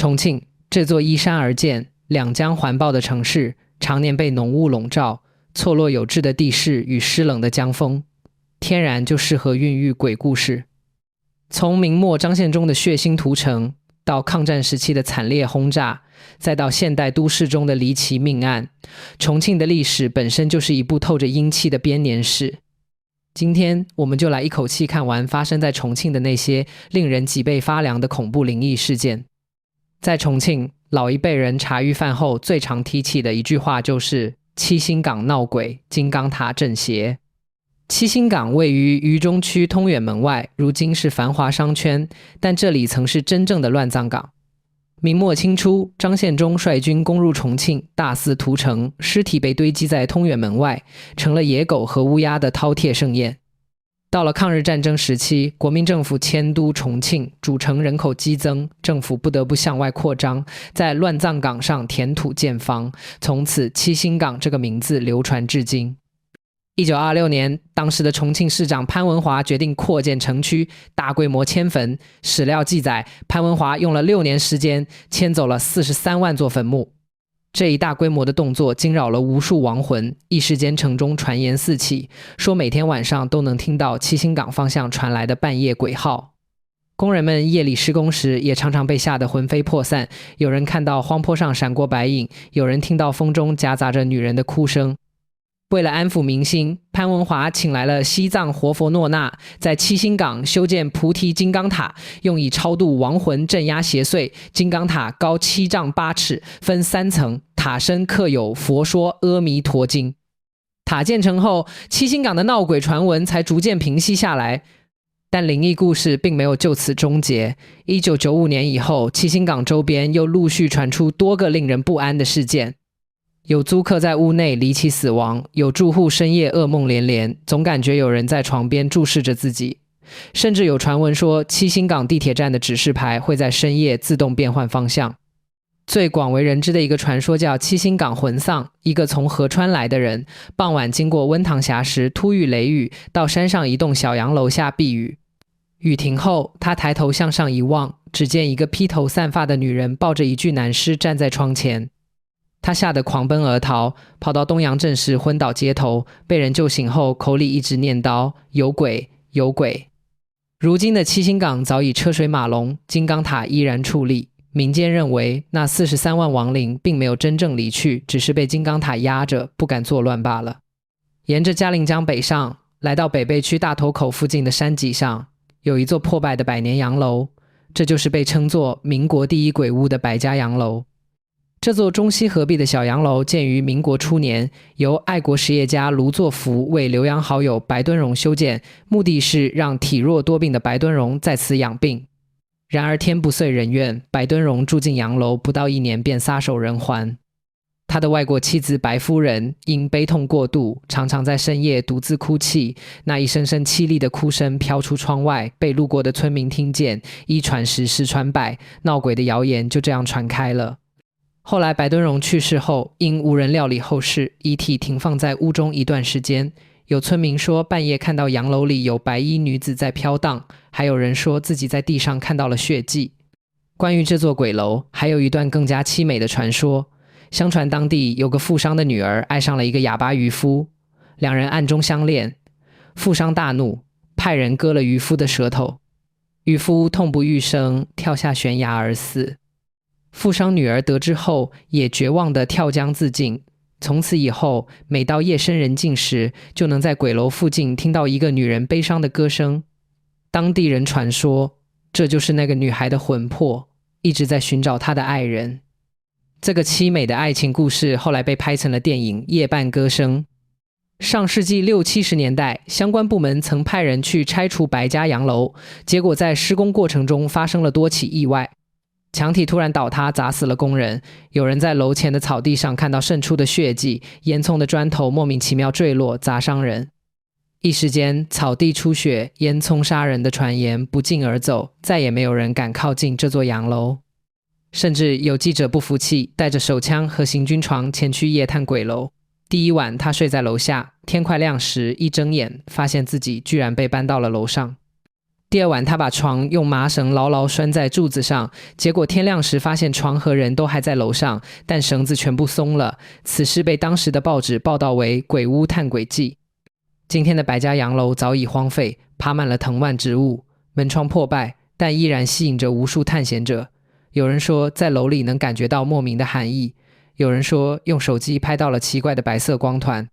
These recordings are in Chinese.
重庆这座依山而建、两江环抱的城市，常年被浓雾笼罩，错落有致的地势与湿冷的江风，天然就适合孕育鬼故事。从明末张献忠的血腥屠城，到抗战时期的惨烈轰炸，再到现代都市中的离奇命案，重庆的历史本身就是一部透着阴气的编年史。今天我们就来一口气看完发生在重庆的那些令人脊背发凉的恐怖灵异事件。在重庆，老一辈人茶余饭后最常提起的一句话就是七星岗闹鬼，金刚塔正邪。七星岗位于渝中区通远门外，如今是繁华商圈，但这里曾是真正的乱葬岗。明末清初，张献忠率军攻入重庆，大肆屠城，尸体被堆积在通远门外，成了野狗和乌鸦的饕餮盛宴。到了抗日战争时期，国民政府迁都重庆，主城人口激增，政府不得不向外扩张，在乱葬岗上填土建房，从此七星岗这个名字流传至今。1926年，当时的重庆市长潘文华决定扩建城区，大规模迁坟。史料记载，潘文华用了6年时间，迁走了43万座坟墓。这一大规模的动作惊扰了无数亡魂，一时间城中传言四起，说每天晚上都能听到七星岗方向传来的半夜鬼号。工人们夜里施工时也常常被吓得魂飞魄散，有人看到荒坡上闪过白影，有人听到风中夹杂着女人的哭声。为了安抚民心，潘文华请来了西藏活佛诺那，在七星岗修建菩提金刚塔，用以超度亡魂，镇压邪祟。金刚塔高7丈8尺，分3层，塔身刻有佛说阿弥陀经。塔建成后，七星岗的闹鬼传闻才逐渐平息下来。但灵异故事并没有就此终结。1995年以后，七星岗周边又陆续传出多个令人不安的事件。有租客在屋内离奇死亡，有住户深夜噩梦连连，总感觉有人在床边注视着自己。甚至有传闻说，七星岗地铁站的指示牌会在深夜自动变换方向。最广为人知的一个传说叫七星岗魂丧，一个从河川来的人，傍晚经过温塘峡时突遇雷雨，到山上一栋小洋楼下避雨。雨停后，他抬头向上一望，只见一个披头散发的女人抱着一具男尸站在窗前。他吓得狂奔而逃，跑到东阳镇时昏倒街头，被人救醒后口里一直念叨有鬼有鬼。如今的七星岗早已车水马龙，金刚塔依然矗立。民间认为那43万亡灵并没有真正离去，只是被金刚塔压着，不敢作乱罢了。沿着嘉陵江北上，来到北碚区大头口附近的山脊上，有一座破败的百年洋楼，这就是被称作民国第一鬼屋的白家洋楼。这座中西合璧的小洋楼建于民国初年，由爱国实业家卢作孚为留洋好友白敦荣修建，目的是让体弱多病的白敦荣在此养病。然而天不遂人愿，白敦荣住进洋楼不到1年便撒手人寰。他的外国妻子白夫人因悲痛过度，常常在深夜独自哭泣，那一声声凄厉的哭声飘出窗外，被路过的村民听见，一传十，十传百，闹鬼的谣言就这样传开了。后来白敦荣去世后，因无人料理后事，遗体停放在屋中一段时间。有村民说半夜看到洋楼里有白衣女子在飘荡，还有人说自己在地上看到了血迹。关于这座鬼楼，还有一段更加凄美的传说。相传当地有个富商的女儿爱上了一个哑巴渔夫，两人暗中相恋。富商大怒，派人割了渔夫的舌头，渔夫痛不欲生，跳下悬崖而死。富商女儿得知后也绝望地跳江自尽，从此以后每到夜深人静时，就能在鬼楼附近听到一个女人悲伤的歌声。当地人传说，这就是那个女孩的魂魄，一直在寻找她的爱人。这个凄美的爱情故事后来被拍成了电影《夜半歌声》。上世纪60、70年代，相关部门曾派人去拆除白家洋楼，结果在施工过程中发生了多起意外。墙体突然倒塌，砸死了工人。有人在楼前的草地上看到渗出的血迹，烟囱的砖头莫名其妙坠落，砸伤人。一时间，草地出血、烟囱杀人的传言不胫而走，再也没有人敢靠近这座洋楼。甚至有记者不服气，带着手枪和行军床前去夜探鬼楼。第一晚，他睡在楼下，天快亮时，一睁眼，发现自己居然被搬到了楼上。第二晚他把床用麻绳牢牢拴在柱子上，结果天亮时发现床和人都还在楼上，但绳子全部松了。此事被当时的报纸报道为鬼屋探鬼记。今天的白家洋楼早已荒废，爬满了藤蔓植物，门窗破败，但依然吸引着无数探险者。有人说在楼里能感觉到莫名的寒意，有人说用手机拍到了奇怪的白色光团。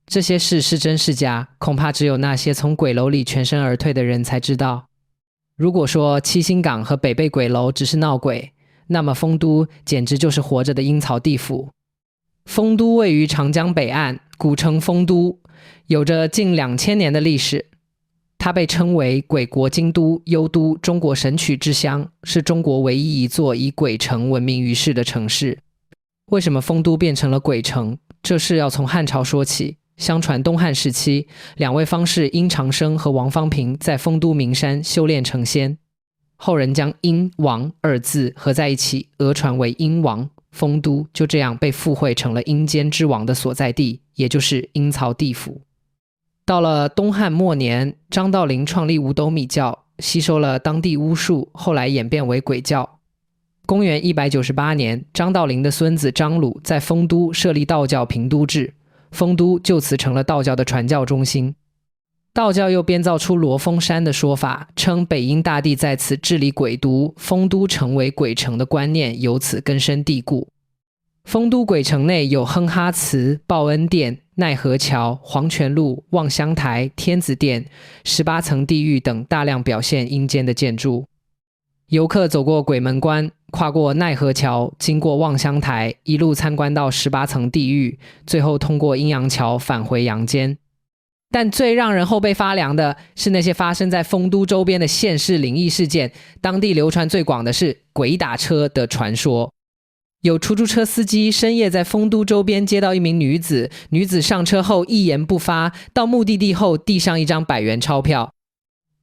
这些事是真是假，恐怕只有那些从鬼楼里全身而退的人才知道。如果说七星岗和北碚鬼楼只是闹鬼，那么丰都简直就是活着的阴曹地府。丰都位于长江北岸，古称丰都，有着近2000年的历史。它被称为鬼国京都、幽都、中国神曲之乡，是中国唯一一座以鬼城闻名于世的城市。为什么丰都变成了鬼城？这事要从汉朝说起。相传东汉时期，两位方士殷长生和王方平在丰都名山修炼成仙，后人将殷王二字合在一起，讹传为殷王。丰都就这样被附会成了阴间之王的所在地，也就是阴曹地府。到了东汉末年，张道陵创立五斗米教，吸收了当地巫术，后来演变为鬼教。公元198年，张道陵的孙子张鲁在丰都设立道教平都制，丰都就此成了道教的传教中心。道教又编造出罗峰山的说法，称北阴大帝在此治理鬼毒，丰都成为鬼城的观念由此根深蒂固。丰都鬼城内有哼哈祠、报恩殿、奈何桥、黄泉路、望乡台、天子殿、18层地狱等大量表现阴间的建筑。游客走过鬼门关，跨过奈何桥，经过望乡台，一路参观到18层地狱，最后通过阴阳桥返回阳间。但最让人后背发凉的是那些发生在丰都周边的县市灵异事件，当地流传最广的是鬼打车的传说。有出租车司机深夜在丰都周边接到一名女子，女子上车后一言不发，到目的地后递上一张100元钞票，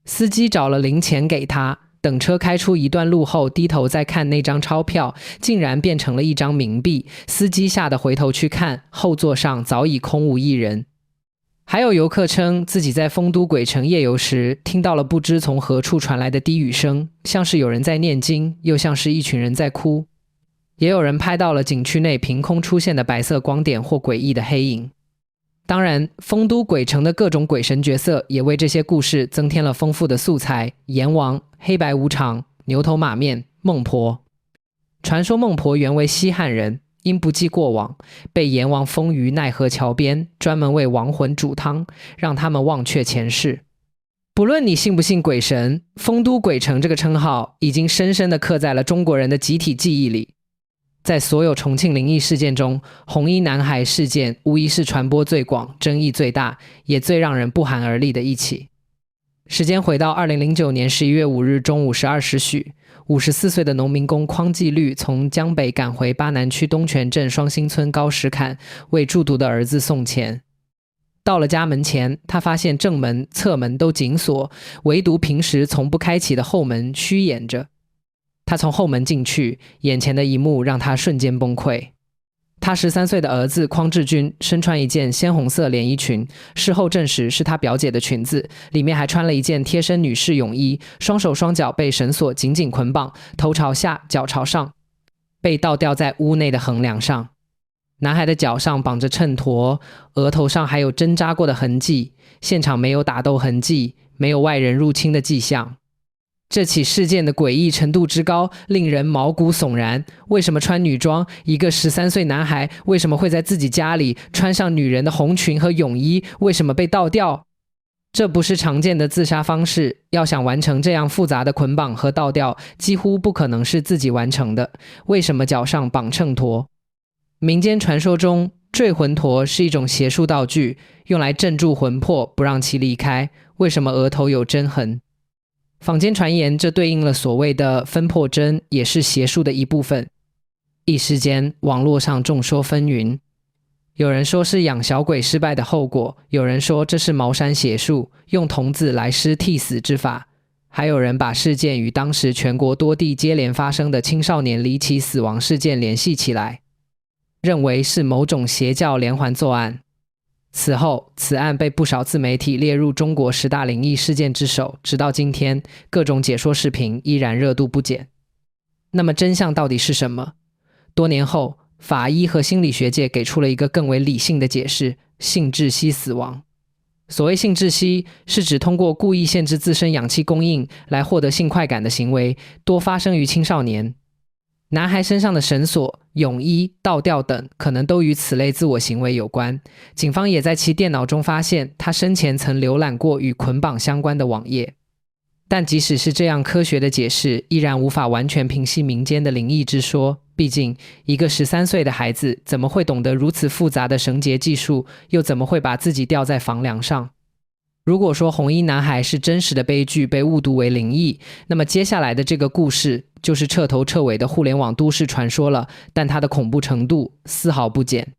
司机找了零钱给她，等车开出一段路后低头再看那张钞票，竟然变成了一张冥币，司机吓得回头去看，后座上早已空无一人。还有游客称自己在丰都鬼城夜游时，听到了不知从何处传来的低语声，像是有人在念经，又像是一群人在哭。也有人拍到了景区内凭空出现的白色光点或诡异的黑影。当然，丰都鬼城的各种鬼神角色也为这些故事增添了丰富的素材，阎王、黑白无常、牛头马面、孟婆。传说孟婆原为西汉人，因不记过往，被阎王封于奈何桥边，专门为亡魂煮汤，让他们忘却前世。不论你信不信鬼神，丰都鬼城这个称号已经深深地刻在了中国人的集体记忆里。在所有重庆灵异事件中，红衣男孩事件无疑是传播最广、争议最大，也最让人不寒而栗的一起。时间回到2009年11月5日中午12时许，54岁的农民工匡继律从江北赶回巴南区东泉镇双星村高石坎，为住读的儿子送钱。到了家门前，他发现正门、侧门都紧锁，唯独平时从不开启的后门虚掩着。他从后门进去，眼前的一幕让他瞬间崩溃。他13岁的儿子匡志军身穿一件鲜红色连衣裙，事后证实是他表姐的裙子，里面还穿了一件贴身女士泳衣，双手双脚被绳索紧紧捆绑，头朝下，脚朝上，被倒吊在屋内的横梁上。男孩的脚上绑着秤砣，额头上还有针扎过的痕迹，现场没有打斗痕迹，没有外人入侵的迹象。这起事件的诡异程度之高，令人毛骨悚然。为什么穿女装？一个13岁男孩为什么会在自己家里穿上女人的红裙和泳衣？为什么被倒吊？这不是常见的自杀方式，要想完成这样复杂的捆绑和倒吊，几乎不可能是自己完成的。为什么脚上绑秤砣？民间传说中，坠魂砣是一种邪术道具，用来镇住魂魄，不让其离开。为什么额头有针痕？坊间传言这对应了所谓的分魄针，也是邪术的一部分。一时间网络上众说纷纭，有人说是养小鬼失败的后果，有人说这是茅山邪术，用童子来施替死之法，还有人把事件与当时全国多地接连发生的青少年离奇死亡事件联系起来，认为是某种邪教连环作案。此后，此案被不少自媒体列入中国10大灵异事件之首，直到今天，各种解说视频依然热度不减。那么真相到底是什么？多年后，法医和心理学界给出了一个更为理性的解释：性窒息死亡。所谓性窒息，是指通过故意限制自身氧气供应来获得性快感的行为，多发生于青少年。男孩身上的绳索、泳衣、倒吊等可能都与此类自我行为有关。警方也在其电脑中发现他生前曾浏览过与捆绑相关的网页。但即使是这样科学的解释，依然无法完全平息民间的灵异之说。毕竟，一个13岁的孩子怎么会懂得如此复杂的绳结技术，又怎么会把自己吊在房梁上？如果说红衣男孩是真实的悲剧被误读为灵异，那么接下来的这个故事就是彻头彻尾的互联网都市传说了，但它的恐怖程度丝毫不减。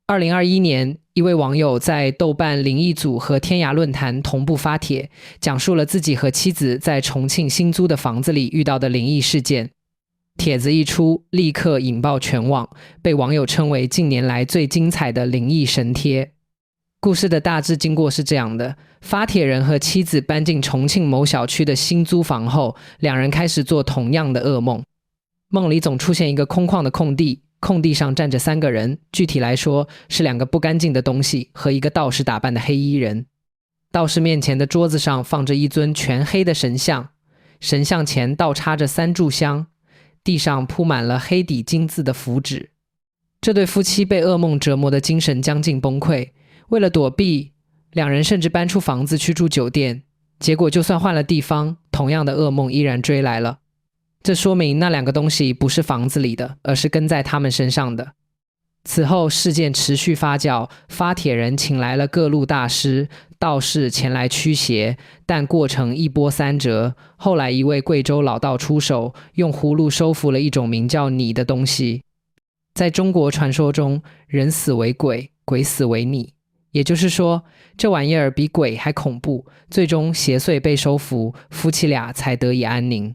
2021年，一位网友在豆瓣灵异组和天涯论坛同步发帖，讲述了自己和妻子在重庆新租的房子里遇到的灵异事件。帖子一出，立刻引爆全网，被网友称为近年来最精彩的灵异神贴。故事的大致经过是这样的：发帖人和妻子搬进重庆某小区的新租房后，两人开始做同样的噩梦。梦里总出现一个空旷的空地，空地上站着3个人，具体来说是2个不干净的东西和一个道士打扮的黑衣人。道士面前的桌子上放着一尊全黑的神像，神像前倒插着3炷香，地上铺满了黑底金字的符纸。这对夫妻被噩梦折磨的精神将近崩溃，为了躲避，两人甚至搬出房子去住酒店。结果就算换了地方，同样的噩梦依然追来了。这说明那2个东西不是房子里的，而是跟在他们身上的。此后事件持续发酵，发帖人请来了各路大师、道士前来驱邪，但过程一波三折。后来一位贵州老道出手，用葫芦收服了一种名叫拟的东西。在中国传说中，人死为鬼，鬼死为拟，也就是说，这玩意儿比鬼还恐怖。最终邪祟被收服，夫妻俩才得以安宁。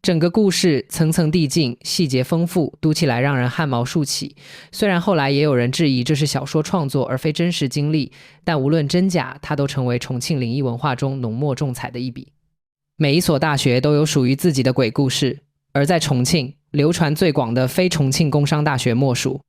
整个故事层层递进，细节丰富，读起来让人汗毛竖起。虽然后来也有人质疑这是小说创作而非真实经历，但无论真假，它都成为重庆灵异文化中浓墨重彩的一笔。每一所大学都有属于自己的鬼故事，而在重庆，流传最广的非重庆工商大学莫属。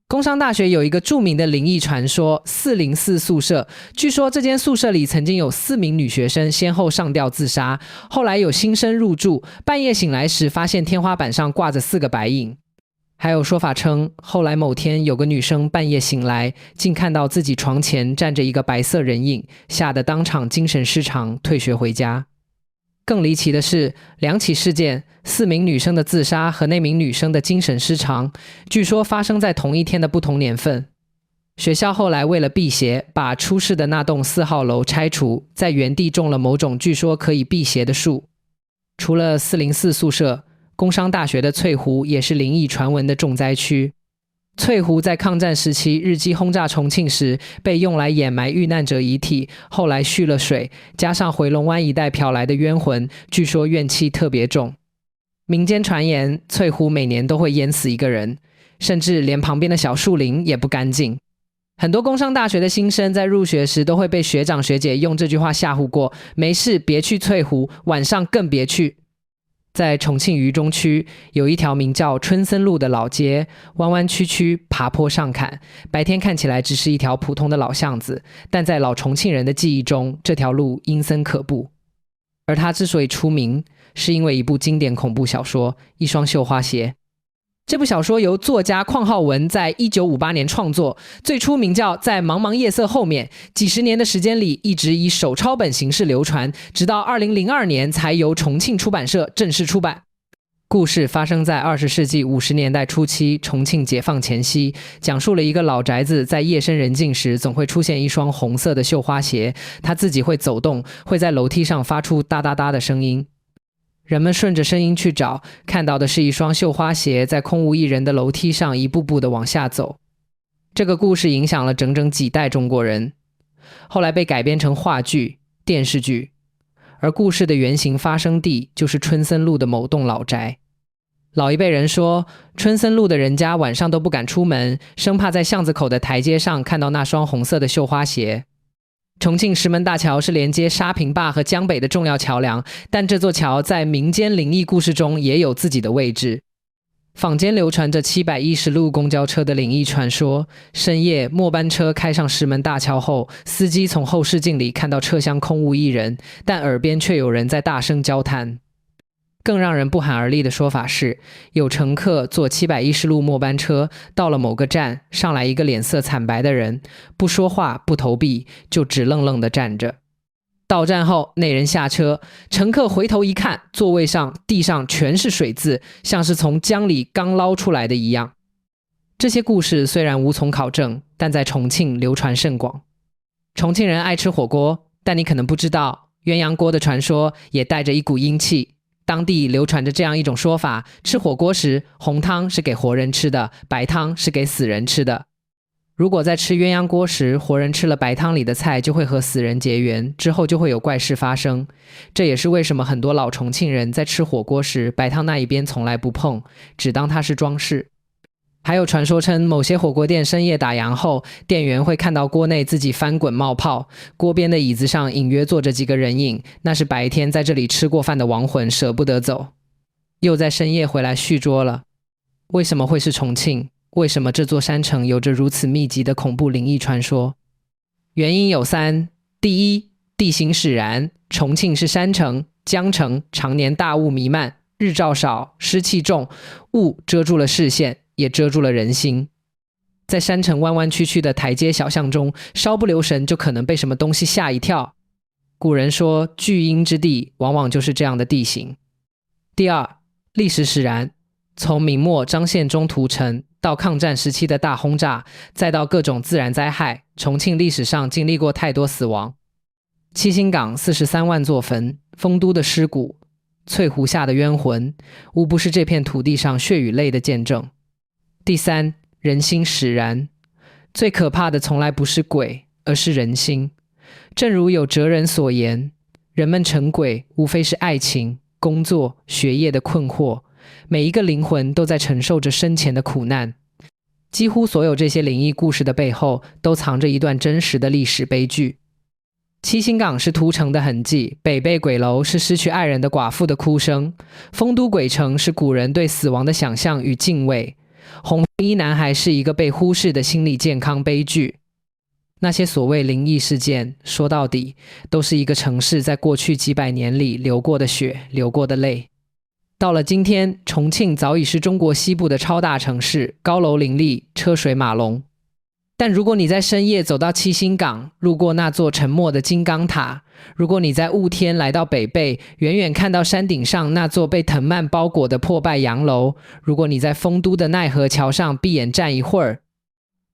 工商大学有一个著名的灵异传说404宿舍，据说这间宿舍里曾经有4名女学生先后上吊自杀，后来有新生入住，半夜醒来时发现天花板上挂着4个白影。还有说法称，后来某天有个女生半夜醒来，竟看到自己床前站着一个白色人影，吓得当场精神失常，退学回家。更离奇的是，2起事件，4名女生的自杀和那名女生的精神失常，据说发生在同一天的不同年份。学校后来为了辟邪，把出事的那栋4号楼拆除，在原地种了某种据说可以辟邪的树。除了404宿舍，工商大学的翠湖也是灵异传闻的重灾区。翠湖在抗战时期日机轰炸重庆时被用来掩埋遇难者遗体，后来蓄了水，加上回龙湾一带飘来的冤魂，据说怨气特别重。民间传言翠湖每年都会淹死一个人，甚至连旁边的小树林也不干净。很多工商大学的新生在入学时都会被学长学姐用这句话吓唬过，没事别去翠湖，晚上更别去。在重庆渝中区有一条名叫春森路的老街，弯弯曲曲，爬坡上坎，白天看起来只是一条普通的老巷子，但在老重庆人的记忆中，这条路阴森可怖。而它之所以出名，是因为一部经典恐怖小说《一双绣花鞋》。这部小说由作家邝浩文在1958年创作，最初名叫《在茫茫夜色后面》，几十年的时间里一直以手抄本形式流传，直到2002年才由重庆出版社正式出版。故事发生在20世纪50年代初期，重庆解放前夕，讲述了一个老宅子在夜深人静时总会出现一双红色的绣花鞋，它自己会走动，会在楼梯上发出哒哒哒的声音。人们顺着声音去找，看到的是一双绣花鞋在空无一人的楼梯上一步步地往下走。这个故事影响了整整几代中国人，后来被改编成话剧、电视剧，而故事的原型发生地就是春森路的某栋老宅。老一辈人说，春森路的人家晚上都不敢出门，生怕在巷子口的台阶上看到那双红色的绣花鞋。重庆石门大桥是连接沙坪坝和江北的重要桥梁，但这座桥在民间灵异故事中也有自己的位置。坊间流传着710路公交车的灵异传说，深夜末班车开上石门大桥后，司机从后视镜里看到车厢空无一人，但耳边却有人在大声交谈。更让人不寒而栗的说法是，有乘客坐710路末班车，到了某个站，上来一个脸色惨白的人，不说话不投币，就直愣愣地站着。到站后，那人下车，乘客回头一看，座位上地上全是水渍，像是从江里刚捞出来的一样。这些故事虽然无从考证，但在重庆流传甚广。重庆人爱吃火锅，但你可能不知道，鸳鸯锅的传说也带着一股阴气。当地流传着这样一种说法，吃火锅时，红汤是给活人吃的，白汤是给死人吃的。如果在吃鸳鸯锅时，活人吃了白汤里的菜，就会和死人结缘，之后就会有怪事发生。这也是为什么很多老重庆人在吃火锅时，白汤那一边从来不碰，只当它是装饰。还有传说称，某些火锅店深夜打烊后，店员会看到锅内自己翻滚冒泡，锅边的椅子上隐约坐着几个人影，那是白天在这里吃过饭的亡魂舍不得走，又在深夜回来续桌了。为什么会是重庆？为什么这座山城有着如此密集的恐怖灵异传说？原因有三：第一，地形使然，重庆是山城、江城，常年大雾弥漫，日照少，湿气重，雾遮住了视线，也遮住了人心。在山城弯弯曲曲的台阶小巷中，稍不留神就可能被什么东西吓一跳。古人说，巨阴之地往往就是这样的地形。第二，历史使然，从明末张献忠屠城，到抗战时期的大轰炸，再到各种自然灾害，重庆历史上经历过太多死亡。七星岗43万座坟，丰都的尸骨，翠湖下的冤魂，无不是这片土地上血与泪的见证。第三，人心使然，最可怕的从来不是鬼，而是人心。正如有哲人所言，人们成鬼无非是爱情、工作、学业的困惑，每一个灵魂都在承受着生前的苦难。几乎所有这些灵异故事的背后，都藏着一段真实的历史悲剧。七星岗是屠城的痕迹，北碚鬼楼是失去爱人的寡妇的哭声，丰都鬼城是古人对死亡的想象与敬畏，红衣男孩是一个被忽视的心理健康悲剧。那些所谓灵异事件，说到底都是一个城市在过去几百年里流过的血，流过的泪。到了今天，重庆早已是中国西部的超大城市，高楼林立，车水马龙。但如果你在深夜走到七星岗，路过那座沉默的金刚塔，如果你在雾天来到北碚，远远看到山顶上那座被藤蔓包裹的破败洋楼，如果你在丰都的奈何桥上闭眼站一会儿，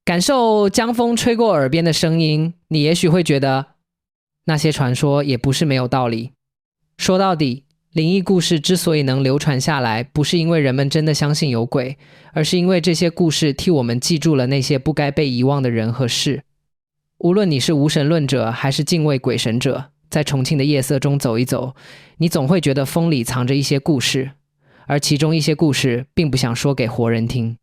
感受江风吹过耳边的声音，你也许会觉得那些传说也不是没有道理。说到底，灵异故事之所以能流传下来，不是因为人们真的相信有鬼，而是因为这些故事替我们记住了那些不该被遗忘的人和事。无论你是无神论者还是敬畏鬼神者，在重庆的夜色中走一走，你总会觉得风里藏着一些故事，而其中一些故事并不想说给活人听。